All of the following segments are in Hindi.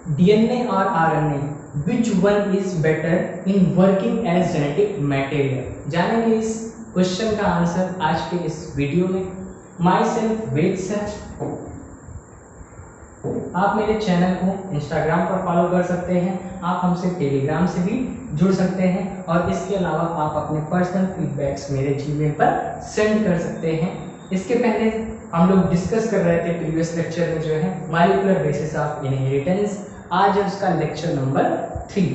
डीएनए और RNA which one is better in working as genetic material. जानेंगे इस क्वेश्चन का आंसर आज के इस वीडियो में। माई सेल्फ वेद सर, आप मेरे चैनल को इंस्टाग्राम पर फॉलो कर सकते हैं, आप हमसे टेलीग्राम से भी जुड़ सकते हैं और इसके अलावा आप अपने पर्सनल फीडबैक्स मेरे जीमेल पर सेंड कर सकते हैं। इसके पहले हम लोग डिस्कस कर रहे थे प्रीवियस लेक्चर में जो है मॉलिक्यूलर बेसिस ऑफ इनहेरिटेंस, आज है उसका लेक्चर नंबर 3।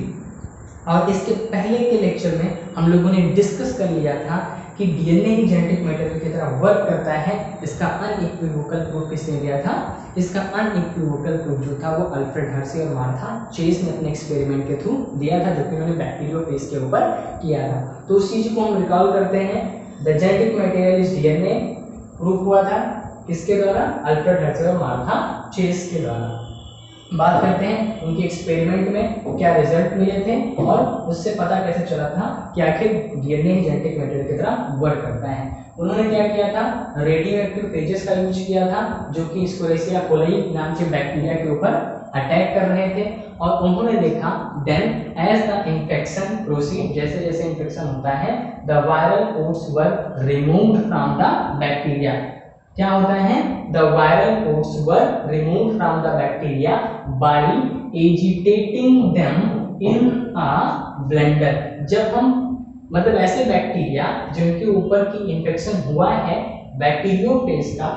और इसके पहले के लेक्चर में हम लोगों ने डिस्कस कर लिया था कि डीएनए ही जेनेटिक मटेरियल की तरह वर्क करता है। इसका अनइक्विवोकल प्रूफ किसने दिया था? इसका अनइक्विवोकल प्रूफ जो था वो अल्फ्रेड हर्शी और मार्था चेस ने अपने एक्सपेरिमेंट के थ्रू दिया था, जो कि उन्होंने बैक्टीरियोफेज के ऊपर किया था। तो उस चीज को हम रिकॉल करते हैं। The genetic material is DNA proof हुआ था किसके द्वारा? अल्फ्रेड हर्शी और मार्था चेस के द्वारा। बात करते हैं उनके एक्सपेरिमेंट में क्या रिजल्ट मिले थे और उससे पता कैसे चला था कि आखिर डीएनए जेनेटिक मटेरियल की तरह वर्क करता है। उन्होंने क्या किया था? रेडियो एक्टिव फेजेस का यूज किया था, जो कि एस्केरिसिया कोलाई नाम के बैक्टीरिया के ऊपर अटैक कर रहे थे। और उन्होंने देखा then as the infection proceed, जैसे जैसे इन्फेक्शन होता है, the viral coats were removed from the bacteria. क्या होता है? The viral coats were removed from the bacteria by agitating them in a blender. जब हम मतलब ऐसे बैक्टीरिया जिनके ऊपर की इन्फेक्शन हुआ है बैक्टीरियोफेज का,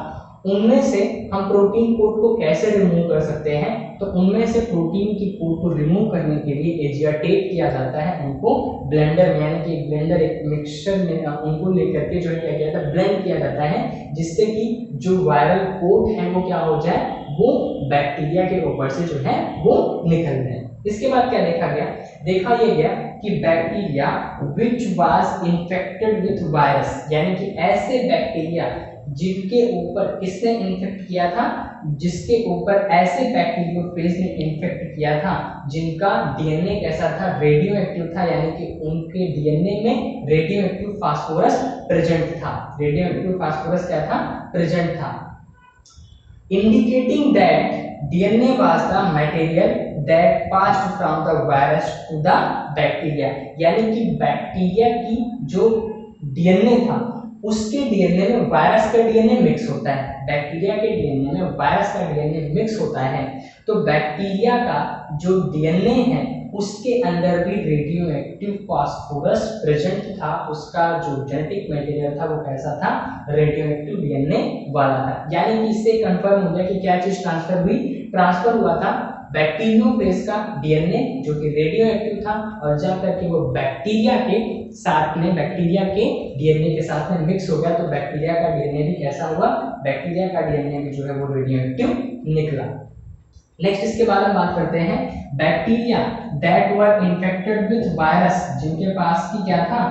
उनमें से हम प्रोटीन कोट को कैसे रिमूव कर सकते हैं? तो उनमें से प्रोटीन की कोट को रिमूव करने के लिए एजिटेट किया जाता है उनको ब्लेंडर में, यानी कि ब्लेंडर एक मिक्सचर में उनको लेकर के जो है क्या किया जाता है, ब्लेंड किया जाता है, जिससे कि जो वायरल कोट है वो क्या हो जाए, वो बैक्टीरिया के ऊपर से जो है वो निकल जाए। इसके बाद क्या देखा गया? देखा ये गया कि bacteria which was infected with virus, यानी कि ऐसे बैक्टीरिया जिनके ऊपर किसने इन्फेक्ट किया था, जिसके ऊपर ऐसे बैक्टीरियोफेज ने इन्फेक्ट किया था जिनका डीएनए कैसा था? रेडियो एक्टिव था, यानी कि उनके डीएनए में रेडियो एक्टिव फास्फोरस प्रेजेंट था। रेडियो एक्टिव फास्फोरस क्या था? प्रेजेंट था। Indicating that DNA was the material that passed from the virus to the bacteria, यानी कि बैक्टीरिया की जो डीएनए था उसके डीएनए में वायरस का डीएनए मिक्स होता है, बैक्टीरिया के डीएनए में वायरस का डीएनए मिक्स होता है। तो बैक्टीरिया का जो डीएनए है उसके अंदर भी रेडियो एक्टिव फास्फोरस प्रेजेंट था, उसका जो जेनेटिक मटेरियल था वो कैसा था? रेडियो एक्टिव डीएनए वाला था। यानी कि इससे कंफर्म हो गया कि क्या चीज ट्रांसफर हुई? ट्रांसफर हुआ था बैक्टीरियोफेज का डीएनए जो कि रेडियो एक्टिव था, और जाकर के वो बैक्टीरिया के साथ में, बैक्टीरिया के डीएनए के साथ में मिक्स हो गया। तो बैक्टीरिया का डीएनए भी कैसा हुआ? बैक्टीरिया का डीएनए भी जो है वो रेडियो एक्टिव निकला। नेक्स्ट इसके बाद हम बात करते हैं bacteria that were infected with virus, जिनके पास की क्या था?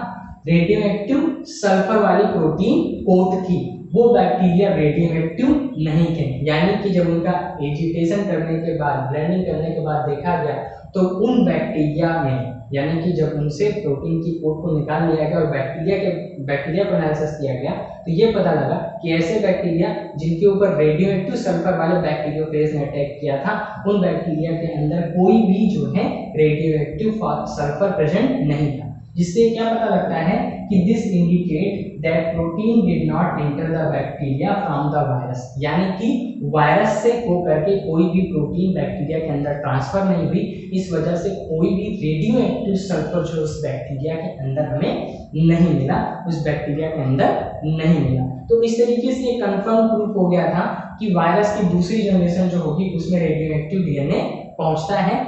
रेडियो एक्टिव सल्फर वाली प्रोटीन कोट थी। वो बैक्टीरिया रेडियो एक्टिव नहीं थे, यानी कि जब उनका एजिटेशन करने के बाद, ब्लेंडिंग करने के बाद देखा गया तो उन बैक्टीरिया में, यानी कि जब उनसे प्रोटीन की कोट को निकाल लिया गया और बैक्टीरिया को एनालिसिस किया गया तो ये पता लगा कि ऐसे बैक्टीरिया जिनके ऊपर रेडियो एक्टिव सल्फर वाले बैक्टीरियोफेज ने अटैक किया था, उन बैक्टीरिया के अंदर कोई भी जो है रेडियो एक्टिव सल्फर प्रेजेंट नहीं था। जिससे क्या पता लगता है कि this indicate that protein did not enter the bacteria from the virus, यानी कि वायरस से होकर के कोई भी प्रोटीन बैक्टीरिया के अंदर ट्रांसफर नहीं हुई। इस वजह से कोई भी रेडियो एक्टिव सल्फर जो उस बैक्टीरिया के अंदर हमें नहीं मिला, उस बैक्टीरिया के अंदर नहीं मिला। तो इस तरीके से ये कंफर्म प्रूफ हो गया था कि वायरस की दूसरी जनरेशन जो होगी उसमें रेडियो एक्टिव डीएनए पहुंचता है,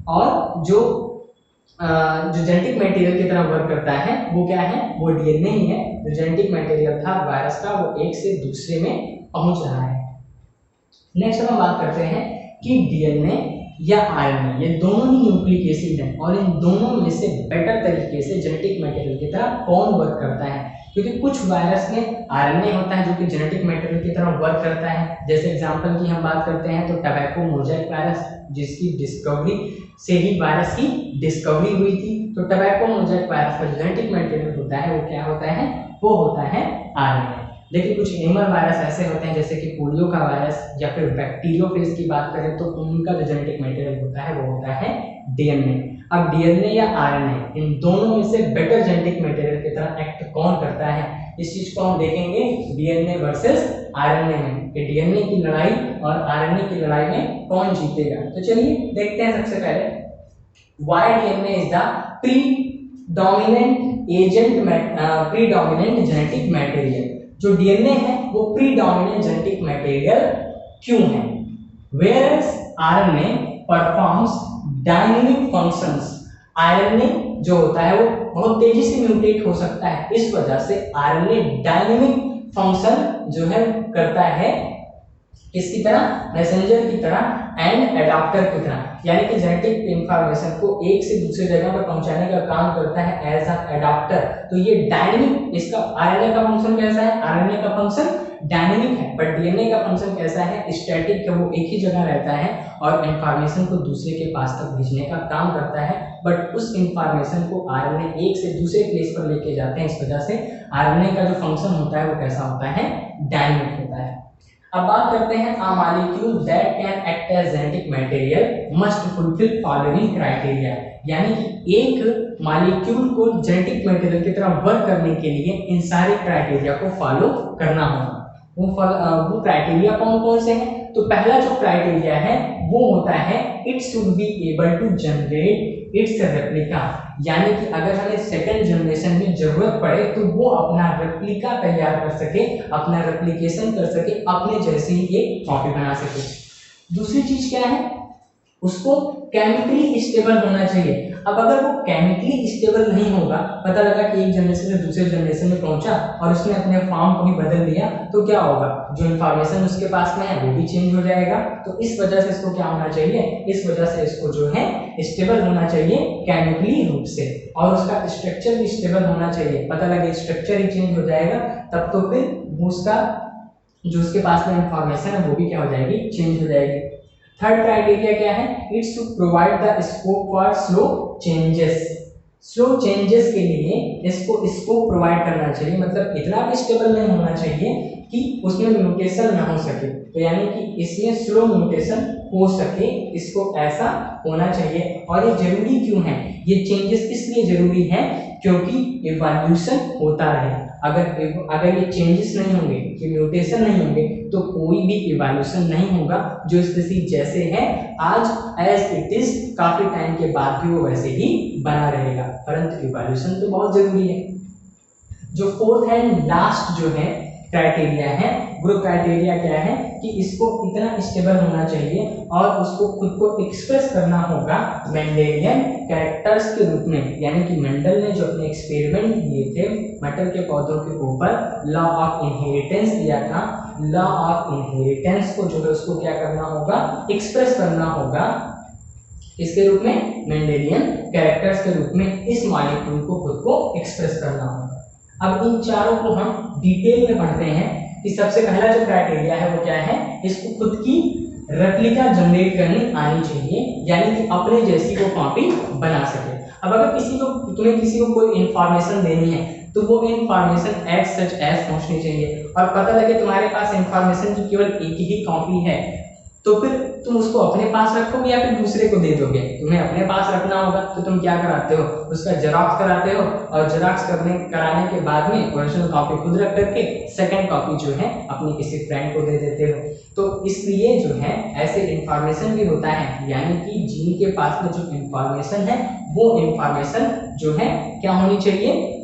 और जो जेनेटिक मटेरियल की तरह वर्क करता है वो क्या है? वो डीएनए ही है। जो जेनेटिक मटेरियल था वायरस का वो एक से दूसरे में पहुंच रहा है। नेक्स्ट हम बात करते हैं कि डीएनए या आरएनए, ये दोनों ही न्यूक्लिक एसिड हैं, और इन दोनों में से बेटर तरीके से जेनेटिक मटेरियल की तरह कौन वर्क करता है? क्योंकि कुछ वायरस में आरएनए होता है जो कि जेनेटिक मटेरियल की तरह वर्क करता है। जैसे एग्जांपल की हम बात करते हैं तो टबैको मोज़ेक वायरस, जिसकी डिस्कवरी से ही वायरस की डिस्कवरी हुई थी। तो टबैको मोज़ेक वायरस का जेनेटिक मटेरियल होता है वो क्या होता है? वो होता है आरएनए। लेकिन कुछ एनिमल वायरस ऐसे होते हैं जैसे कि पोलियो का वायरस या फिर बैक्टीरियोफेज की बात करें तो उनका जो जेनेटिक मटेरियल होता है वो होता है डीएनए। अब डीएनए या आरएनए इन दोनों में से बेटर जेनेटिक मटेरियल की तरह एक्ट कौन करता है, इस चीज को हम देखेंगे डीएनए वर्सेस आरएनए में कि डीएनए की लड़ाई और आरएनए की लड़ाई में कौन जीतेगा। तो चलिए देखते हैं सबसे पहले why DNA is the predominant agent predominant genetic material. जो डीएनए है वो प्रीडोमिनेंट जेनेटिक मटेरियल क्यों है, whereas RNA performs dynamic functions. RNA जो होता है वो बहुत तेजी से म्यूटेट हो सकता है, इस वजह से आरएनए डायनेमिक फंक्शन जो है करता है किसकी तरह, मैसेंजर की तरह एंड एडाप्टर की तरह, यानी कि जेनेटिक इंफॉर्मेशन को एक से दूसरे जगह पर पहुंचाने का काम करता है एज अ एडाप्टर। तो ये डायनेमिक, इसका आरएनए का फंक्शन कैसा है, आरएनए का फंक्शन डायनेमिक है, बट डीएनए का फंक्शन कैसा है, स्टैटिक है, वो एक ही जगह रहता है और इंफॉर्मेशन को दूसरे के पास तक भेजने का काम करता है, बट उस इंफॉर्मेशन को आरएनए एक से दूसरे प्लेस पर लेके जाते हैं, इस वजह से आरएनए का जो फंक्शन होता है वो कैसा होता है, डायनेमिक होता है। अब बात करते हैं a molecule that can act as genetic material must fulfil following criteria, यानी कि एक मॉलिक्यूल को जेनेटिक मटेरियल की तरह वर्क करने के लिए इन सारे क्राइटेरिया को फॉलो करना होगा। वो क्राइटेरिया कौन कौन से हैं, तो पहला जो क्राइटेरिया है वो होता है it should be able to generate its replica, यानी कि अगर हमें सेकंड जनरेशन में जरूरत पड़े तो वो अपना रेप्लिका तैयार कर सके, अपना रेप्लिकेशन कर सके, अपने जैसी ही एक कॉपी बना सके। दूसरी चीज क्या है, उसको केमिकली स्टेबल होना चाहिए। अब अगर वो केमिकली स्टेबल नहीं होगा, पता लगा कि एक जनरेशन से दूसरे जनरेशन में पहुंचा और उसने अपने फॉर्म को ही बदल दिया, तो क्या होगा, जो इंफॉर्मेशन उसके पास में है वो भी चेंज हो जाएगा। तो इस वजह से इसको क्या होना चाहिए, इस वजह से इसको जो है स्टेबल होना चाहिए केमिकली रूप से, और उसका स्ट्रक्चर भी स्टेबल होना चाहिए। पता लगे स्ट्रक्चर ही चेंज हो जाएगा तब तो फिर उसका जो उसके पास में इंफॉर्मेशन है वो भी क्या हो जाएगी, चेंज हो जाएगी। थर्ड क्राइटेरिया क्या है, it's to provide the scope for slow changes. Slow changes के लिए इसको स्कोप प्रोवाइड करना चाहिए, मतलब इतना भी स्टेबल नहीं होना चाहिए कि उसमें म्यूटेशन ना हो सके, तो यानी कि इसमें स्लो म्यूटेशन हो सके, इसको ऐसा होना चाहिए। और ये जरूरी क्यों है, ये चेंजेस इसलिए जरूरी है क्योंकि इवोल्यूशन होता रहे। अगर ये चेंजेस नहीं होंगे, ये म्यूटेशन नहीं होंगे, तो कोई भी इवोल्यूशन नहीं होगा। जो स्थिति जैसे है आज एज इट इज, काफी टाइम के बाद भी वो वैसे ही बना रहेगा, परंतु इवोल्यूशन तो बहुत जरूरी है। जो फोर्थ एंड लास्ट जो है क्राइटेरिया है, ग्रुप क्राइटेरिया क्या है कि इसको इतना स्टेबल होना चाहिए और उसको खुद को एक्सप्रेस करना होगा मेंडेलियन कैरेक्टर्स के रूप में, यानी कि मेंडल ने जो अपने एक्सपेरिमेंट किए थे मटर के पौधों के ऊपर, लॉ ऑफ इनहेरिटेंस दिया था, लॉ ऑफ इनहेरिटेंस को जो है उसको क्या करना होगा, एक्सप्रेस करना होगा इसके रूप में, मेंडेलियन कैरेक्टर्स के रूप में इस मॉलिक्यूल को खुद को एक्सप्रेस करना होगा। अब इन चारों को हम डिटेल में पढ़ते हैं कि सबसे पहला जो क्राइटेरिया है वो क्या है, इसको खुद की रेप्लिका जनरेट करनी आनी चाहिए, यानी कि अपने जैसी वो कॉपी बना सके। अब अगर तुम्हें किसी को कोई इंफॉर्मेशन देनी है तो वो इंफॉर्मेशन एज सच एज पहुंचनी चाहिए, और पता लगे तुम्हारे पास इंफॉर्मेशन की केवल एक ही कॉपी है तो फिर तुम उसको अपने पास रखोगे या फिर दूसरे को दे दोगे। तुम्हें अपने पास रखना होगा तो तुम क्या कराते हो, उसका जेरॉक्स कराते हो, और जेरॉक्स कराने के बाद में ओरिजिनल कॉपी खुद रख करके सेकंड कॉपी जो है अपनी किसी फ्रेंड को दे देते हो। तो इसलिए जो है ऐसे इंफॉर्मेशन भी होता है, यानी कि जिनके पास में जो इंफॉर्मेशन है वो इंफॉर्मेशन जो है क्या होनी चाहिए,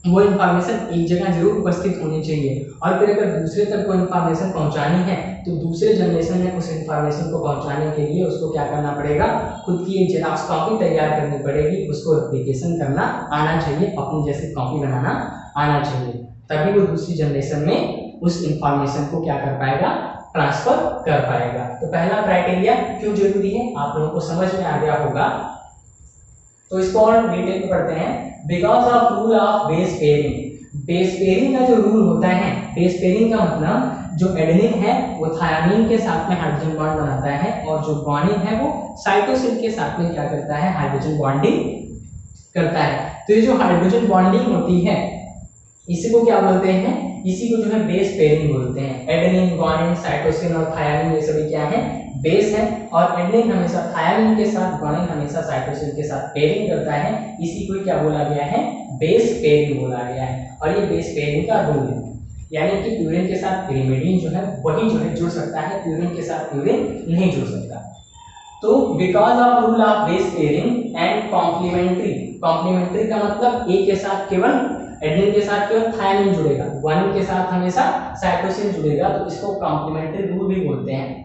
वो इंफॉर्मेशन एक जगह जरूर उपस्थित होनी चाहिए। और फिर अगर दूसरे तक कोई इंफॉर्मेशन पहुंचानी है तो दूसरे जनरेशन में उस इंफॉर्मेशन को पहुंचाने के लिए उसको क्या करना पड़ेगा, खुद की एक जेरॉक्स कॉपी तैयार करनी पड़ेगी, उसको रेप्लिकेशन करना आना चाहिए, अपनी जैसी कॉपी बनाना आना चाहिए, तभी वो दूसरी जनरेशन में उस इंफॉर्मेशन को क्या कर पाएगा, ट्रांसफर कर पाएगा। तो पहला क्राइटेरिया क्यों जरूरी है आप लोगों को समझ में आ गया होगा, तो इसको और डिटेल में पढ़ते हैं। Because of rule of base pairing. Base pairing का जो रूल होता है, बेस पेयरिंग का मतलब जो एडेनिन है वो थायामीन के साथ में हाइड्रोजन बॉन्ड बनाता है, और जो ग्वानिन है वो साइटोसिन के साथ में क्या करता है, हाइड्रोजन बॉन्डिंग करता है। तो ये जो हाइड्रोजन बॉन्डिंग होती है इसको क्या बोलते हैं, इसी को जो है बेस पेयरिंग बोलते हैं। एडेनिन, ग्वानिन, साइटोसिन और थायामिन ये सभी क्या है, बेस है। और एडेनिन हमेशा थायामिन के साथ, ग्वानिन हमेशा साइटोसिन के साथ पेयरिंग करता है। इसी को क्या बोला गया है, बेस पेयरिंग बोला गया है। और ये बेस पेयरिंग का रूल है, यानी कि प्यूरिन के साथ pyrimidine जो है वही जो है जुड़ सकता है, प्यूरिन के साथ प्यूरिन नहीं जुड़ सकता। तो because of rule of base pairing and complementary, complementary का मतलब ए के साथ केवल एडेनिन के साथ केवल थायमिन जुड़ेगा, ग्वानिन के साथ हमेशा साइटोसिन जुड़ेगा, तो इसको कॉम्प्लीमेंट्री रूल भी बोलते हैं।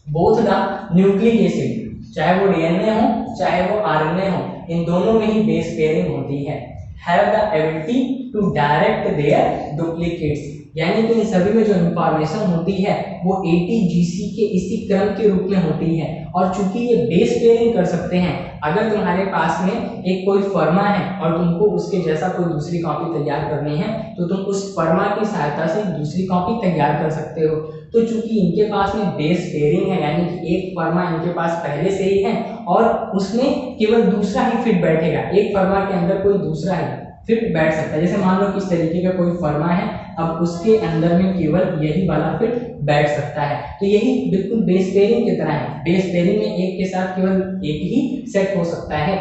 बोथ द न्यूक्लिक एसिड, चाहे वो डीएनए हो चाहे वो आरएनए हो, इन दोनों में ही बेस पेयरिंग होती है। Have the ability to direct their duplicates, यानी कि इन सभी में जो इंफॉर्मेशन होती है वो ATGC के इसी क्रम के रूप में होती है। और चूंकि ये बेस पेयरिंग कर सकते हैं, अगर तुम्हारे पास में एक कोई फर्मा है और तुमको उसके जैसा कोई दूसरी कॉपी तैयार करनी है, तो तुम उस फर्मा की सहायता से दूसरी कॉपी तैयार कर सकते हो। तो चूंकि इनके पास में बेस पेयरिंग है, यानी कि एक फर्मा इनके पास पहले से ही है और उसमें केवल दूसरा ही फिट बैठेगा, एक फर्मा के अंदर कोई दूसरा ही फिट बैठ सकता है। जैसे मान लो किस तरीके का कोई फर्मा है, अब उसके अंदर में केवल यही वाला फिट बैठ सकता है। तो यही बिल्कुल बेस पेयरिंग की तरह है। बेस पेयरिंग में एक के साथ केवल एक ही सेट हो सकता है।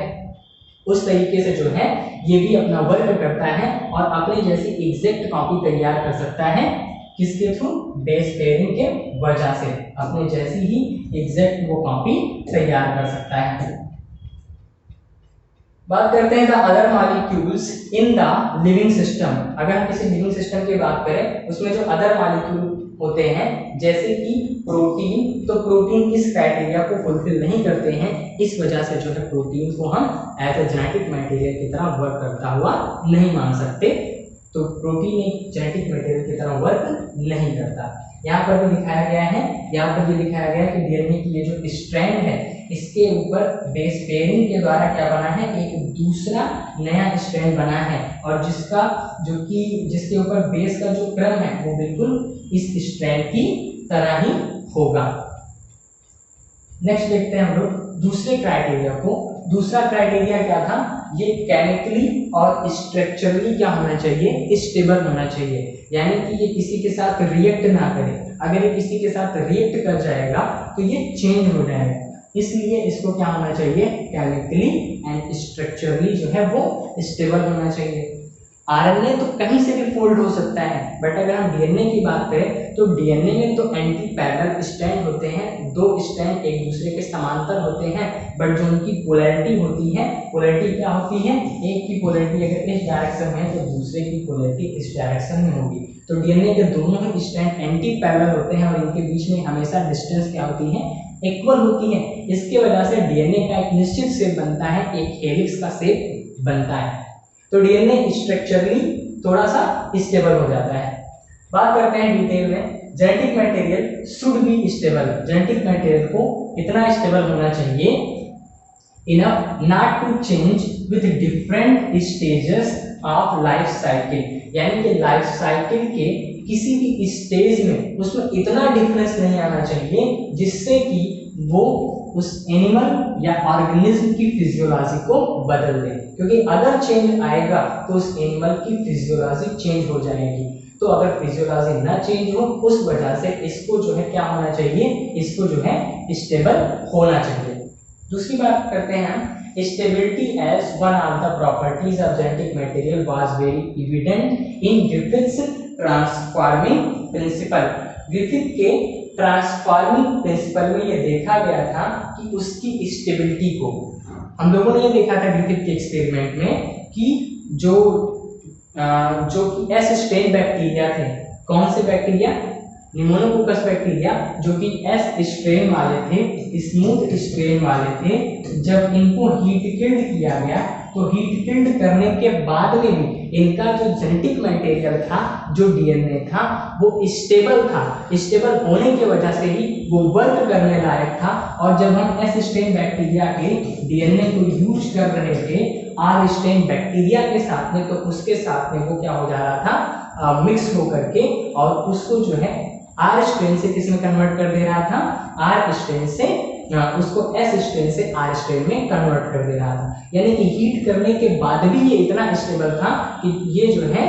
उस तरीके से जो है ये भी अपना वर्क करता है और अपने जैसी एग्जैक्ट कॉपी तैयार कर सकता है। किसके थ्रू, बेस पेयरिंग के वजह से अपने जैसी ही एग्जैक्ट वो कॉपी तैयार कर सकता है। बात करते हैं the other molecules in the living system. अगर हम किसी लिविंग सिस्टम की बात करें, उसमें जो अदर मॉलिक्यूल होते हैं जैसे कि प्रोटीन, तो प्रोटीन इस क्राइटेरिया को फुलफिल नहीं करते हैं। इस वजह से जो है प्रोटीन को हम एज ए जेनेटिक मटेरियल की तरह वर्क करता हुआ नहीं मान सकते। तो प्रोटीन एक जेनेटिक मटेरियल की तरह वर्क नहीं करता। यहाँ पर भी दिखाया गया है, यहाँ पर ये दिखाया गया है कि डीएनए की ये जो स्ट्रैंड है इसके ऊपर बेस पेयरिंग के द्वारा क्या बना है, एक दूसरा नया स्ट्रैंड बना है और जिसके ऊपर बेस का जो क्रम है वो बिल्कुल इस स्ट्रैंड की तरह ही होगा। नेक्स्ट देखते हैं हम लोग दूसरे क्राइटेरिया को। दूसरा क्राइटेरिया क्या था, ये केमिकली और स्ट्रक्चरली क्या होना चाहिए, स्टेबल होना चाहिए, यानी कि ये किसी के साथ रिएक्ट ना करे। अगर ये किसी के साथ रिएक्ट कर जाएगा तो ये चेंज हो जाएगा, इसलिए इसको क्या होना चाहिए, केमिकली एंड स्ट्रक्चरली जो है वो स्टेबल होना चाहिए। आरएनए तो कहीं से भी फोल्ड हो सकता है, बट अगर हम डीएनए की बात करें तो डीएनए में तो एंटी पैरेलल स्ट्रैंड होते हैं, दो स्ट्रैंड एक दूसरे के समांतर होते हैं, बट जो उनकी पोलैरिटी होती है, पोलैरिटी क्या होती है, एक की पोलैरिटी अगर इस डायरेक्शन में है तो दूसरे की पोलैरिटी इस डायरेक्शन में होगी। तो डीएनए के दोनों ही स्ट्रैंड एंटी पैरेलल होते हैं और इनके बीच में हमेशा डिस्टेंस क्या होती है, इक्वल होती है। इसके वजह से डीएनए का एक निश्चित शेप बनता है, एक हेलिक्स का शेप बनता है। तो डीएनए स्ट्रक्चरली थोड़ा सा स्टेबल हो जाता है। बात करते हैं डिटेल में, genetic material should be stable. Genetic material को इतना स्टेबल होना चाहिए, enough not to change with different stages of life cycle, यानी कि लाइफ साइकिल के किसी भी स्टेज में उसमें इतना डिफरेंस नहीं आना चाहिए जिससे कि वो उस एनिमल या ऑर्गेनिज्म की फिजियोलॉजी को बदल दे, क्योंकि अगर चेंज आएगा तो उस एनिमल की फिजियोलॉजी चेंज हो जाएगी। तो अगर फिजियोलॉजी ना चेंज हो उस वजह से इसको जो है क्या होना चाहिए, इसको जो है स्टेबल होना चाहिए। दूसरी बात करते हैं हम, stability as one of the properties of genetic material was very evident in Griffith's transforming principle. Griffith के ट्रांसफॉर्मिंग प्रिंसिपल में ये देखा गया था कि उसकी स्टेबिलिटी को, हम लोगों ने ये देखा था ग्रिफिथ के एक्सपेरिमेंट में कि जो कि एस स्ट्रेन बैक्टीरिया थे, कौन से बैक्टीरिया, निमोनोकोकस बैक्टीरिया, जो कि एस स्ट्रेन वाले थे, स्मूथ स्ट्रेन वाले थे, जब इनको हीट किल्ड किया गया तो हीट किल्ड करने के बाद में भी इनका जो जेनेटिक मटेरियल था, जो डीएनए था, वो स्टेबल था। स्टेबल होने की वजह से ही वो वर्क करने लायक था। और जब हम एस स्ट्रेन बैक्टीरिया के डीएनए को यूज कर रहे थे आर स्ट्रेन बैक्टीरिया के साथ में, तो उसके साथ में वो क्या हो जा रहा था, मिक्स हो करके, और उसको जो है आर स्ट्रेन से किस में कन्वर्ट कर दे रहा था, आर स्ट्रेन से उसको एस स्ट्रेन से आर स्ट्रेन में कन्वर्ट कर दे रहा था। यानी कि हीट करने के बाद भी ये इतना स्टेबल था कि ये जो है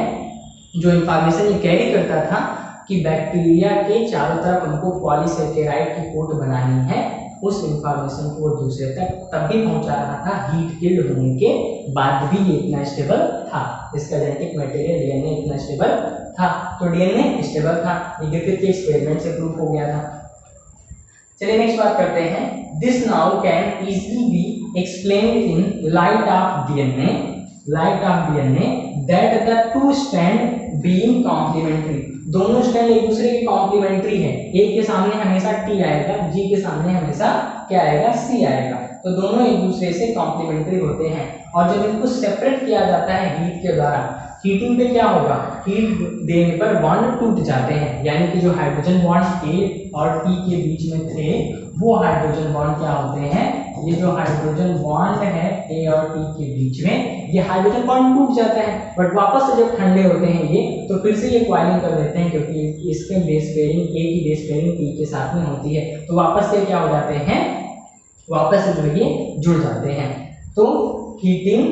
जो इंफॉर्मेशन ये कैरी करता था कि बैक्टीरिया के चारों तरफ हमको पॉलीसेकेराइड की कोट बनानी है, उस इंफॉर्मेशन को वो दूसरे तक तभी पहुंचा रहा था हीट किल्ड होने के बाद भी ये इतना स्टेबल था, इसका जेनेटिक मटेरियल डीएनए इतना स्टेबल था। तो डीएनए स्टेबल था, ये ग्रिफिथ के एक्सपेरिमेंट से प्रूफ हो गया था। चलिए नेक्स्ट बात करते हैं, this now can easily be explained in light of DNA that the two strand being complementary, दोनों स्ट्रैंड एक दूसरे के कॉम्प्लीमेंट्री है, ए के सामने हमेशा टी आएगा, जी के सामने हमेशा क्या आएगा, सी आएगा, तो दोनों एक दूसरे से कॉम्प्लीमेंट्री होते हैं। और जब इनको सेपरेट किया जाता है हीट के द्वारा, हीटिंग पे क्या होगा, हीट देने पर बॉन्ड टूट जाते हैं, यानी कि जो हाइड्रोजन बॉन्ड ए और टी के बीच में थे वो हाइड्रोजन बॉन्ड क्या होते हैं, ये जो हाइड्रोजन बॉन्ड है ए और टी के बीच में, ये हाइड्रोजन बॉन्ड टूट जाता है, बट वापस से जब ठंडे होते हैं ये, तो फिर से ये कॉइलिंग कर देते हैं, क्योंकि इसके बेस पेयरिंग ए की बेस पेयरिंग टी के साथ में होती है, तो वापस से क्या हो जाते हैं, वापस से जो ये जुड़ जाते हैं। तो हीटिंग,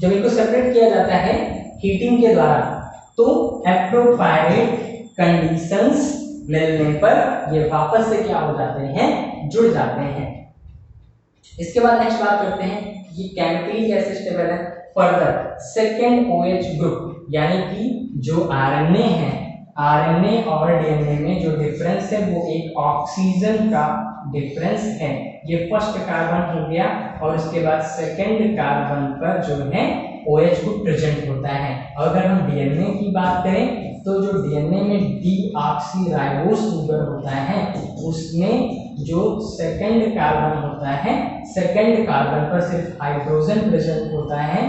जब इनको सेपरेट किया जाता है हीटिंग के द्वारा, तो एप्रोप्रिएट कंडीशंस मिलने पर ये वापस से क्या हो जाते हैं, जुड़ जाते हैं। इसके बाद नेक्स्ट बात करते हैं, ये केमिकली कैसे स्टेबल है। फर्दर सेकेंड OH ग्रुप, यानी कि जो आरएनए है, आरएनए और डीएनए में जो डिफरेंस है वो एक ऑक्सीजन का डिफरेंस है, ये फर्स्ट कार्बन हो गया, और उसके बाद सेकेंड कार्बन पर जो है OH ग्रुप प्रेजेंट होता है। अगर हम डीएनए की बात करें तो जो डीएनए में डीऑक्सीराइबोस शुगर होता है, उसमें जो सेकेंड कार्बन होता है, सेकेंड कार्बन पर सिर्फ हाइड्रोजन प्रेजेंट होता है,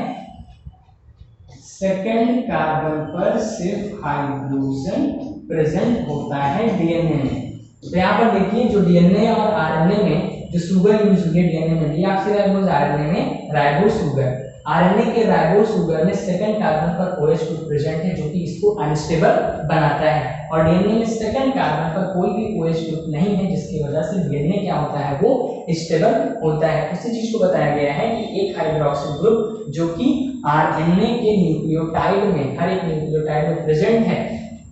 सेकेंड कार्बन पर सिर्फ हाइड्रोजन प्रेजेंट होता है डीएनए में। तो यहाँ पर देखिए जो डीएनए और आरएनए में जो शुगर यूज हुई है, डीएनए में डीऑक्सीराइबोस, आरएनए में राइबोस शुगर, आरएनए के राइबोस शुगर में सेकंड कार्बन पर OH ग्रुप प्रेजेंट है, जो कि इसको अनस्टेबल बनाता है, और डीएनए में सेकंड कार्बन पर कोई भी OH ग्रुप नहीं है, जिसकी वजह से डीएनए क्या होता है, वो स्टेबल होता है। उसी चीज को बताया गया है कि एक हाइड्रोक्सिल ग्रुप जो कि आरएनए के न्यूक्लियोटाइड में, हर एक न्यूक्लियोटाइड में प्रेजेंट है,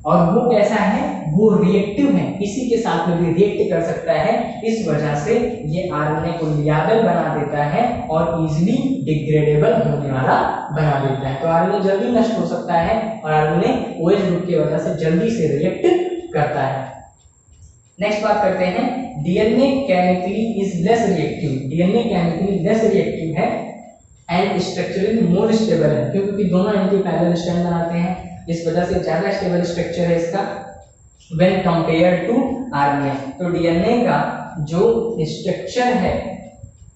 और वो कैसा है, वो रिएक्टिव है, किसी के साथ में भी रिएक्ट कर सकता है, इस वजह से ये आरएनए को लियाबल बना देता है और इजीली डिग्रेडेबल होने वाला बना देता है। तो आरएनए जल्दी नष्ट हो सकता है, और आरएनए OH ग्रुप की वजह से जल्दी से रिएक्ट करता है। नेक्स्ट बात करते हैं, DNA chemically is less reactive, DNA chemically less reactive है एंड स्ट्रक्चरली मोर स्टेबल है, क्योंकि दोनों एंटी पैरेलल स्ट्रैंड बनाते हैं, इस वजह से ज्यादा स्टेबल स्ट्रक्चर है इसका व्हेन कंपेयर टू आरएनए। तो डीएनए का जो स्ट्रक्चर है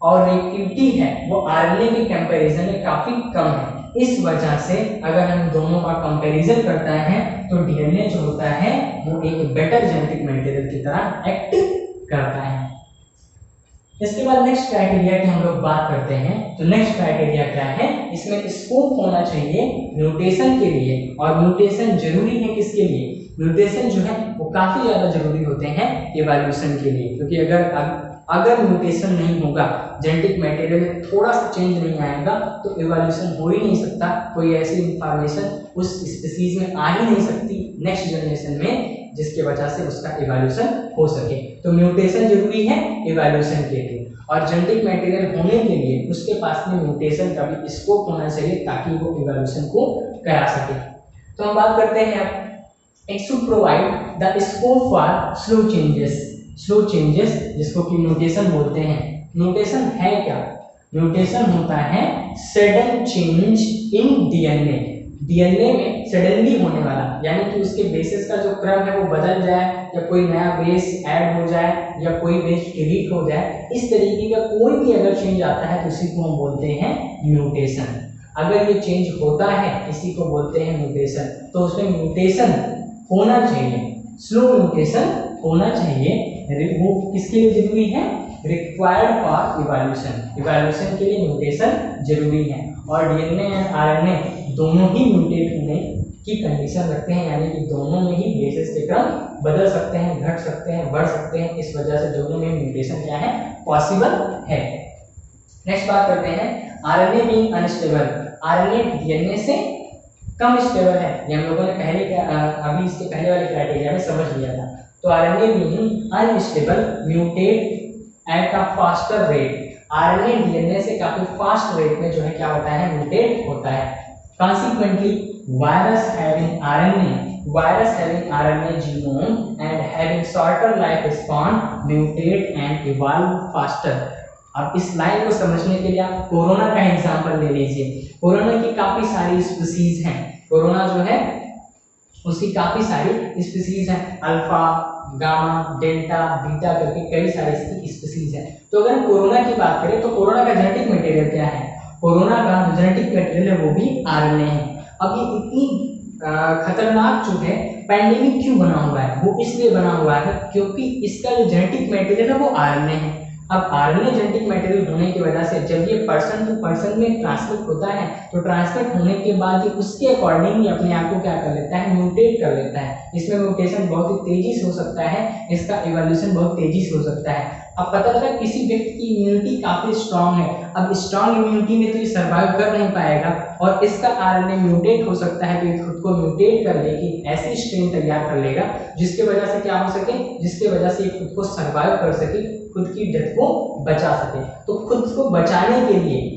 और रिएक्टिविटी है वो आरएनए के कंपैरिजन में काफी कम है, इस वजह से अगर हम दोनों का कंपैरिजन करता है तो डीएनए जो होता है वो एक बेटर जेनेटिक मटेरियल की तरह एक्ट करता है। इसके बाद नेक्स्ट क्राइटेरिया की हम लोग बात करते हैं, तो नेक्स्ट क्राइटेरिया क्या है, इसमें स्कोप होना चाहिए म्यूटेशन के लिए, और म्यूटेशन जरूरी है किसके लिए, म्यूटेशन जो है वो काफी ज्यादा जरूरी होते हैं इवोल्यूशन के लिए, क्योंकि अगर म्यूटेशन नहीं होगा, जेनेटिक मटेरियल में थोड़ा सा चेंज नहीं आएगा, तो इवोल्यूशन हो ही नहीं सकता, कोई ऐसी इंफॉर्मेशन उस स्पीसीज में आ ही नहीं सकती नेक्स्ट जनरेशन में जिसके वजह से उसका इवोल्यूशन हो सके। तो म्यूटेशन जरूरी है इवोल्यूशन के लिए, और जेनेटिक मटेरियल होने के लिए उसके पास में म्यूटेशन का भी स्कोप होना चाहिए ताकि वो इवोल्यूशन को करा सके। तो हम बात करते हैं अब, it should provide the scope for slow changes जिसको कि म्यूटेशन बोलते हैं। म्यूटेशन है क्या, म्यूटेशन होता है सडन चेंज इन डीएनए में सडनली होने वाला, यानी कि उसके बेसिस का जो क्रम है वो बदल जाए, या कोई नया बेस ऐड हो जाए, या कोई बेस डिलीट हो जाए, इस तरीके का कोई भी अगर चेंज आता है तो उसी को हम बोलते हैं म्यूटेशन। अगर ये चेंज होता है इसी को बोलते हैं म्यूटेशन। तो उसमें म्यूटेशन होना चाहिए, स्लो म्यूटेशन होना चाहिए, वो किसके लिए जरूरी है, रिक्वायर्ड फॉर इवोल्यूशन के लिए म्यूटेशन जरूरी है। और डीएनए एंड आरएनए दोनों ही म्यूटेट होने की कंडीशन रखते हैं, यानी कि दोनों में ही बेसिस के क्रम बदल सकते हैं, घट सकते हैं, बढ़ सकते हैं, इस वजह से दोनों में म्यूटेशन क्या है, पॉसिबल है। नेक्स्ट बात करते हैं, RNA being unstable, RNA DNA से कम स्टेबल है, ये हम लोगों ने अभी इसके पहले वाले क्राइटेरिया में समझ लिया था। तो RNA being unstable mutate at a faster rate, RNA DNA से काफी फास्ट रेट में जो है क्या होता है, म्यूटेट होता है। Consequently virus having RNA genome and having shorter life span mutate and evolve faster. अब इस लाइन को समझने के लिए आप कोरोना का एग्जांपल ले लीजिए। कोरोना की काफी सारी स्पीसीज हैं, कोरोना जो है उसकी काफी सारी स्पीसीज हैं, अल्फा, गामा, डेल्टा, बीटा करके कई सारी इसकी स्पीसीज हैं। तो अगर हम कोरोना की बात करें तो कोरोना का जेनेटिक मटेरियल क्या है, कोरोना का जो जेनेटिक मटेरियल है वो भी आरएनए है। अब ये इतनी खतरनाक जो है पैंडेमिक क्यों बना हुआ है, वो इसलिए बना हुआ है क्योंकि इसका जो जेनेटिक मटेरियल है वो आरएनए है। अब आरएनए जेनेटिक मटेरियल होने की वजह से जब ये पर्सन टू पर्सन में ट्रांसमिट होता है तो ट्रांसमिट होने के बाद ये उसके अकॉर्डिंग ही अपने आप को क्या कर लेता है, म्यूटेट कर लेता है। इसमें म्यूटेशन बहुत ही तेजी से हो सकता है, इसका इवोल्यूशन बहुत तेजी से हो सकता है। अब पता लगा किसी व्यक्ति की इम्यूनिटी काफी स्ट्रांग है, अब स्ट्रांग इम्यूनिटी में तो ये सर्वाइव कर नहीं पाएगा और इसका आरएनए म्यूटेट हो सकता है, तो ये खुद को म्यूटेट कर लेगी, ऐसी स्ट्रेन तैयार कर लेगा जिसके वजह से क्या हो सके, जिसके वजह से ये खुद को सर्वाइव कर सके, खुद की डेथ को बचा सके। तो खुद को बचाने के लिए,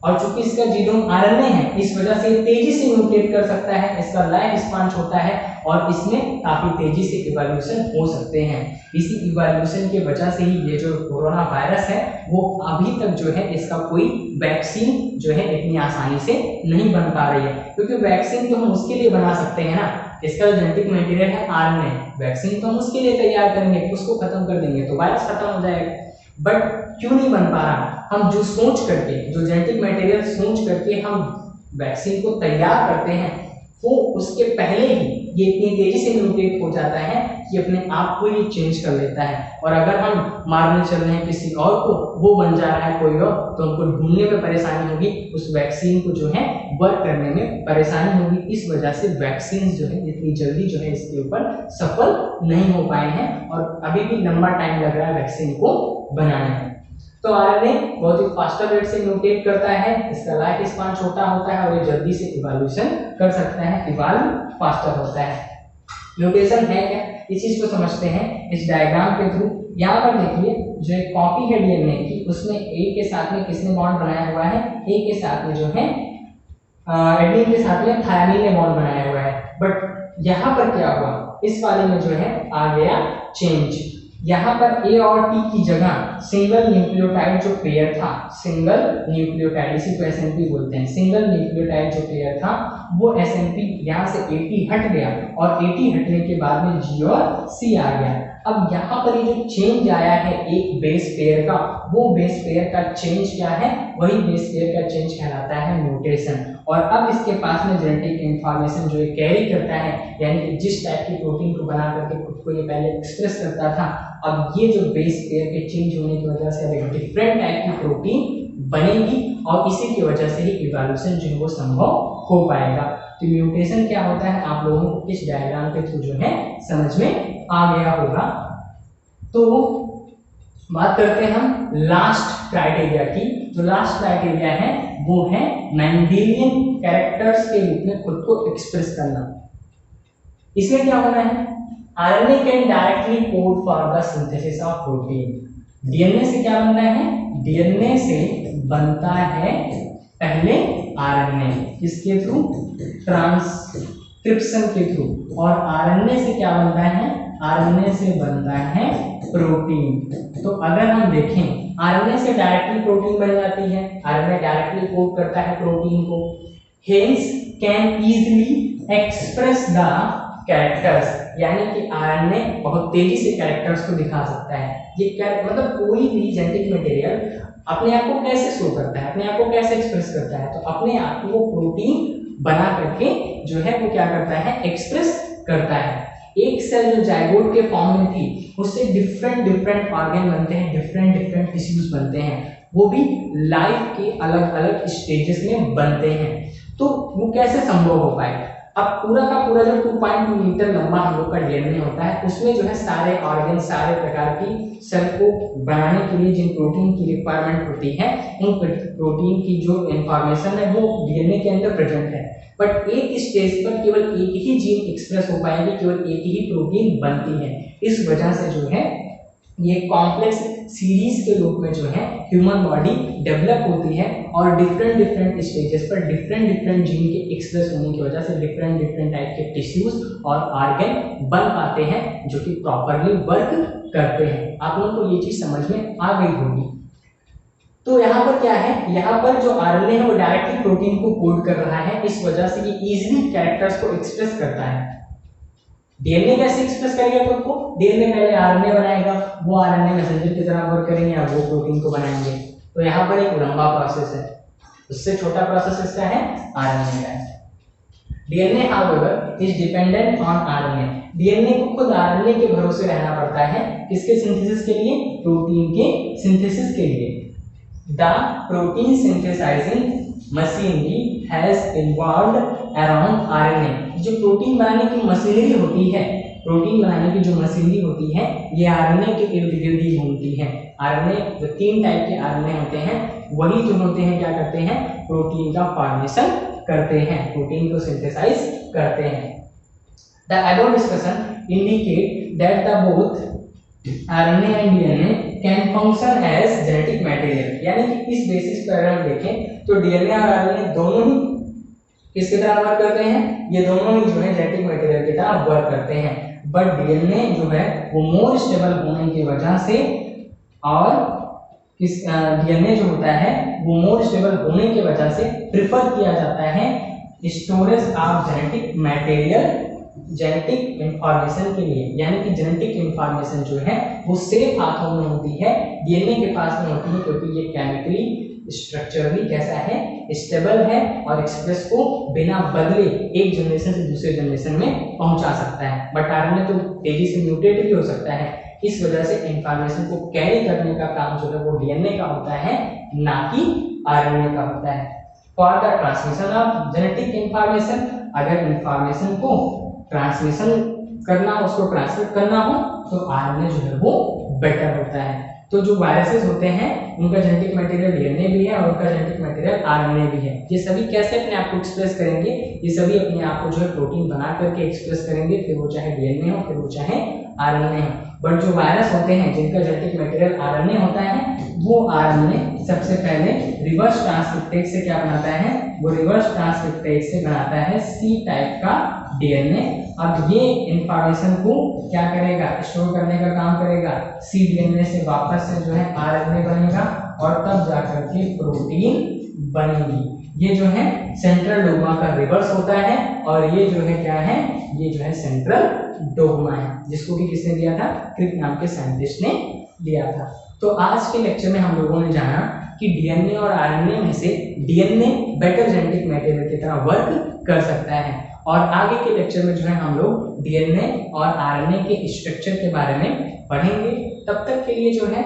और चूंकि इसका जीनोम आरएनए है इस वजह से तेजी से म्यूटेट कर सकता है, इसका लाइफ स्पान छोटा है और इसमें काफी तेजी से इवोल्यूशन हो सकते हैं। इसी इवोल्यूशन की वजह से ही ये जो कोरोना वायरस है वो अभी तक जो है इसका कोई वैक्सीन जो है इतनी आसानी से नहीं बन पा रही है, क्योंकि वैक्सीन तो हम उसके लिए बना सकते हैं ना, इसका जो जेनेटिक मटेरियल है आरएनए, वैक्सीन तो हम उसके लिए तैयार करेंगे, उसको खत्म कर देंगे तो वायरस खत्म हो जाएगा। बट क्यों नहीं बन पा रहा, हम जो सोच करके, जो जेनेटिक मटेरियल सोच करके हम वैक्सीन को तैयार करते हैं वो उसके पहले ही ये इतनी तेजी से म्यूटेट हो जाता है कि अपने आप को ये चेंज कर लेता है। और अगर हम मारने चल रहे हैं किसी और को, वो बन जा रहा है कोई और, तो हमको ढूंढने में परेशानी होगी, उस वैक्सीन को जो है वर्क करने में परेशानी होगी। इस वजह से वैक्सीन जो है इतनी जल्दी जो है इसके ऊपर सफल नहीं हो पाए हैं और अभी भी लंबा टाइम लग रहा है वैक्सीन को बनाने में। तो आरएनए बहुत ही फास्टर रेट से म्यूटेट करता है, इसका लाइफ स्पान छोटा होता है और ये जल्दी से इवोल्यूशन कर सकता है, इवॉल्व फास्टर होता है। म्यूटेशन है क्या, इस चीज को समझते हैं इस डायग्राम के थ्रू। यहाँ पर देखिए जो एक कॉपी है डीएनए की, उसमें ए के साथ में किसने बॉन्ड बनाया हुआ है, ए के साथ में जो है एडेनिन के साथ में थायमिन ने बॉन्ड बनाया हुआ है। बट यहाँ पर क्या हुआ, इस वाले में जो है आ गया चेंज, यहाँ पर ए और टी की जगह सिंगल न्यूक्लियोटाइड जो पेयर था, सिंगल न्यूक्लियोटाइड, इसी को एसएनपी बोलते हैं, सिंगल न्यूक्लियोटाइड जो पेयर था वो एसएनपी यहाँ से एटी हट गया और एटी हटने के बाद में जी और सी आ गया। अब यहाँ पर ये जो चेंज आया है एक बेस पेयर का, वो बेस पेयर का चेंज क्या है, वही बेस पेयर का चेंज कहलाता है म्यूटेशन। और अब इसके पास में जेनेटिक इंफॉर्मेशन जो ये कैरी करता है, यानी कि जिस टाइप की प्रोटीन को बना करके खुद को ये पहले एक्सप्रेस करता था, अब ये जो बेस पेयर के चेंज होने की वजह से अब एक डिफरेंट टाइप की प्रोटीन बनेगी और इसी की वजह से ही इवोल्यूशन जो है वो संभव हो पाएगा। तो म्यूटेशन क्या होता है आप लोगों को इस डायग्राम के थ्रू जो है समझ में आ गया होगा। तो बात करते हैं हम लास्ट क्राइटेरिया की। जो लास्ट क्राइटेरिया है वो है मेंडेलियन कैरेक्टर्स के रूप में खुद को एक्सप्रेस करना। इसमें क्या होना है, RNA can directly code for the synthesis of protein. DNA से क्या बनता है, डीएनए से बनता है पहले आरएनए, किसके थ्रू, ट्रांसक्रिप्शन के थ्रू, और आरएनए से क्या बनता है, आरएनए से बनता है प्रोटीन। तो अगर हम देखें आरएनए से डायरेक्टली प्रोटीन बन जाती है, आरएनए डायरेक्टली कोड करता है प्रोटीन को, hence can easily express the characters, यानी कि आरएनए बहुत तेजी से कैरेक्टर्स को दिखा सकता है। ये मतलब कोई भी जेनेटिक मटेरियल अपने आप को कैसे शो करता है, अपने आप को कैसे एक्सप्रेस करता है, तो अपने आप को प्रोटीन बना करके जो है वो क्या करता है, एक्सप्रेस करता है। एक सेल जो जाइगोट के फॉर्म में थी उससे डिफरेंट ऑर्गन बनते हैं, डिफरेंट टिश्यूज बनते हैं, वो भी लाइफ के अलग अलग स्टेजेस में बनते हैं। तो वो कैसे संभव हो पाए, अब पूरा का पूरा जो 2.2 मीटर लंबा हम लोग का डीएनए होता है, उसमें जो है सारे ऑर्गन, सारे प्रकार की सेल को बनाने के लिए जिन प्रोटीन की रिक्वायरमेंट होती है, उन प्रोटीन की जो इंफॉर्मेशन है वो डीएनए के अंदर प्रेजेंट है। बट एक स्टेज पर केवल एक ही जीन एक्सप्रेस हो पाएगी, केवल एक ही प्रोटीन बनती है। इस वजह से जो है ये कॉम्प्लेक्स सीरीज के रूप में जो है ह्यूमन बॉडी डेवलप होती है, और डिफरेंट स्टेजेस पर डिफरेंट जीन के एक्सप्रेस होने की वजह से डिफरेंट टाइप के टिश्यूज और ऑर्गन बन पाते हैं जो कि प्रॉपरली वर्क करते हैं। आप लोगों को ये चीज समझ में आ गई होगी। तो यहाँ पर क्या है, यहाँ पर जो आरएनए है वो डायरेक्टली प्रोटीन को कोड कर रहा है, इस वजह से ये इजीली कैरेक्टर्स को एक्सप्रेस करता है। डीएनए कैसे एक्सप्रेस करेगा खुद को, डीएनए पहले आरएनए बनाएगा, वो आरएनए मैसेंजर की तरह वर्क करेंगे और वो प्रोटीन को बनाएंगे। तो यहाँ पर एक लंबा प्रोसेस है, उससे छोटा प्रोसेस इसका है आरएनए का। DNA however is dependent on RNA. DNA को खुद आरएनए के भरोसे रहना पड़ता है, किसके सिंथेसिस के लिए, प्रोटीन के सिंथेसिस के लिए। The protein synthesising machinery has involved around RNA. जो प्रोटीन बनाने की मशीनरी होती है, प्रोटीन बनाने की जो मशीनरी होती है, ये आरएनए के इर्द गिर्द ही घूमती है। आरएनए जो 3 टाइप के आरएनए होते हैं, वही जो होते हैं क्या करते हैं, प्रोटीन का फॉर्मेशन करते हैं, प्रोटीन को सिंथेसाइज करते हैं। The above discussion indicate that the both RNA and DNA can function as genetic material. यानी कि इस बेसिस पर अगर हम देखें तो डीएनए और आरएनए दोनों ही किसकी तरह वर्क करते हैं, ये दोनों ही जो है जेनेटिक मटेरियल की तरह वर्क करते हैं। बट डीएनए जो है वो मोर स्टेबल होने की वजह से, और किस डीएनए जो होता है वो मोर स्टेबल होने की वजह से प्रिफर किया जाता है storage of genetic material, genetic information के लिए। यानी कि जेनेटिक इंफॉर्मेशन जो है वो सेफ हाथों में होती है, डीएनए के पास में होती है, क्योंकि ये केमिकली स्ट्रक्चरली कैसा है, स्टेबल है, और एक्सप्रेस को बिना बदले एक जनरेशन से दूसरे जनरेशन में पहुंचा सकता है। बट आरएनए तो तेजी से म्यूटेट भी हो सकता है, इस वजह से इंफॉर्मेशन को कैरी करने का काम जो है वो डीएनए का होता है, ना कि आरएनए का होता है। For the transmission of genetic information, अगर इंफॉर्मेशन को ट्रांसमिशन करना, उसको ट्रांसमिट करना हो तो आरएनए जो है वो बेटर होता है। तो जो वायरसेस होते हैं उनका जेनेटिक मटेरियल डीएनए भी है और उनका जेनेटिक मटेरियल आरएनए भी है। ये सभी कैसे अपने आप को एक्सप्रेस करेंगे, ये सभी अपने आप को जो है प्रोटीन बना करके एक्सप्रेस करेंगे, फिर वो चाहे डीएनए हो, फिर वो चाहे आरएनए हो। बट जो वायरस होते हैं जिनका जेनेटिक मटेरियल आरएनए होता है, वो आरएनए सबसे पहले रिवर्स ट्रांसक्रिप्टेज से क्या बनाता है, वो रिवर्स ट्रांसक्रिप्टेज से बनाता है सी टाइप का डीएनए। अब ये इंफॉर्मेशन को क्या करेगा, स्टोर करने का काम करेगा, सी डीएनए से वापस से जो है आरएनए बनेगा, और तब जाकर के प्रोटीन बनेगी। ये जो है सेंट्रल डोग्मा का रिवर्स होता है, और ये जो है क्या है, ये जो है सेंट्रल डोग्मा है, जिसको कि किसने दिया था, क्रिक नाम के साइंटिस्ट ने दिया था। तो आज के लेक्चर में हम लोगों ने जाना कि डीएनए और आरएनए में से डीएनए बेटर जेनेटिक मटेरियल की तरह वर्क कर सकता है, और आगे के लेक्चर में जो है हम लोग डीएनए और आरएनए के स्ट्रक्चर के बारे में पढ़ेंगे। तब तक के लिए जो है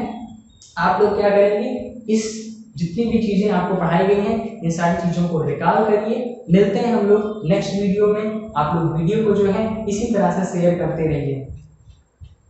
आप लोग क्या करेंगे, इस जितनी भी चीजें आपको पढ़ाई गई हैं इन सारी चीजों को रिकॉल करिए। मिलते हैं हम लोग नेक्स्ट वीडियो में। आप लोग वीडियो को जो है इसी तरह से शेयर करते रहिए।